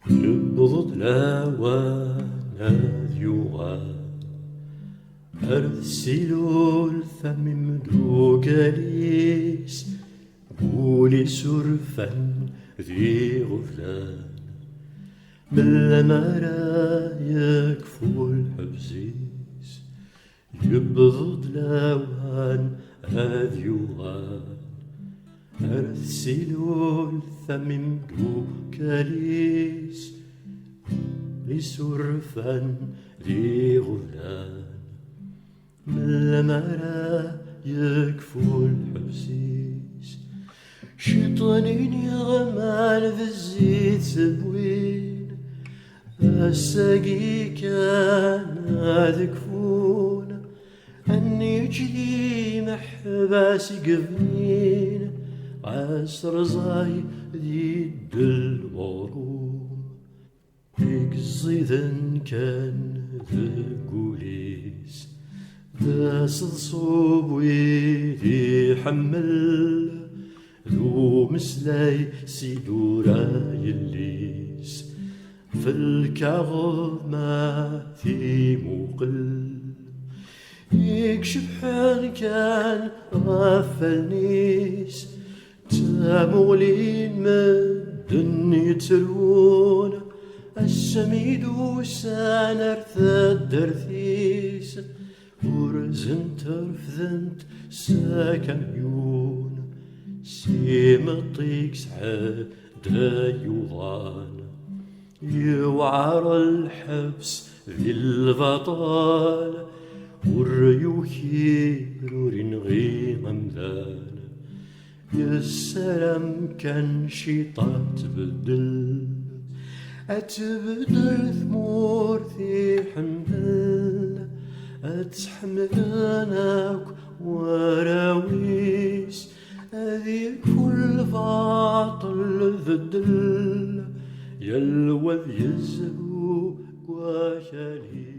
يبض lawan yuɣal ar tsilul tamimdugalis قولي surfan ذي غفلان من لمرا يكفو الحبزيس يبض lawan yuɣal ar tsilul tamimdugalis لسرفان ذي غفلان من لمرا يكفو الحبسيس شيطانين يغمال في الزيت سبوين الساقي كان ذكفون أني جدي محباس قفنين عسر زاي ذي الدلوروم يقصيدن كان ذقوليس ذا صلصوب ويدي حمل ذو مسلاي سيدورا يليس في الكاغ ما في مقل يكشف حال كان غفلنيس تامولين مدن يتلون السميد وسان الدرثيس ورزنت رفذنت ساكميون سيمطيك سعد يوضان يوعر الحبس في البطال والريوكي رنغي غمدان يا السلام كان شيطان تبدل أتبدل ثمور في حمل أتحملناك وراويس هذي كل باطل ذدل يلوذ يزهو وشالي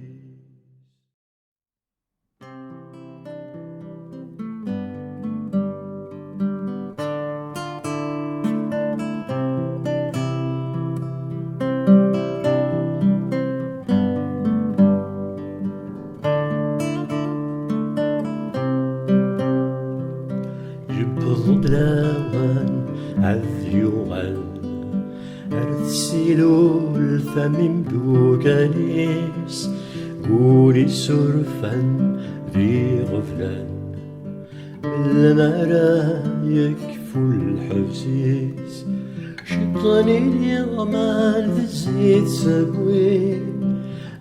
يبض lawan yuɣal ar tsilul tamimdugalis قولي surfan ذي غفلان من لمرا يكفو الحبسيس شيطاني يغمال في الزيت سبوين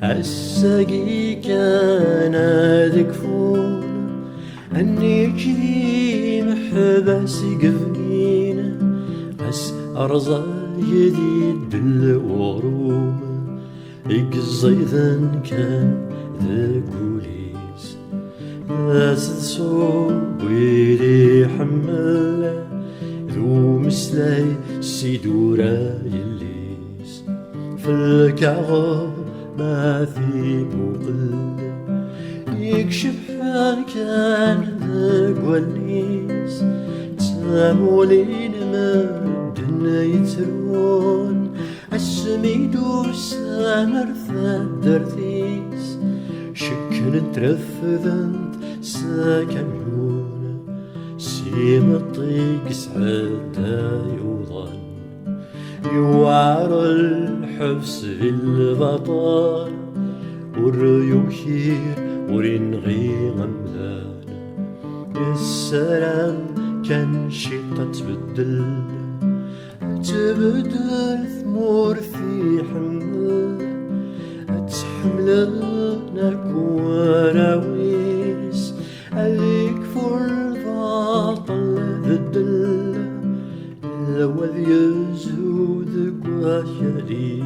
الساقي كان ذكفون أني جدي محباس قفنين بس أرزا يدي الدلوروم يقصيدن كان ذقوليس ناس تصوب ويدي حمل ذو مسلاي سيدورا يليس في الكعغ ما في مقل يكشف حال كان ذقوليس تامولين مدن يترون السميد وسامر الدرثيس شكل ترفذنت ساكميون سيمطيق سعد يوضان يوعر الحبس في البطال والريوكير ورنغي غمدان السلام كان شيطة تبدل ثمور في حمل تحملناك وراويس هذيك فول باطل ذدل لوذ يزود قواشالي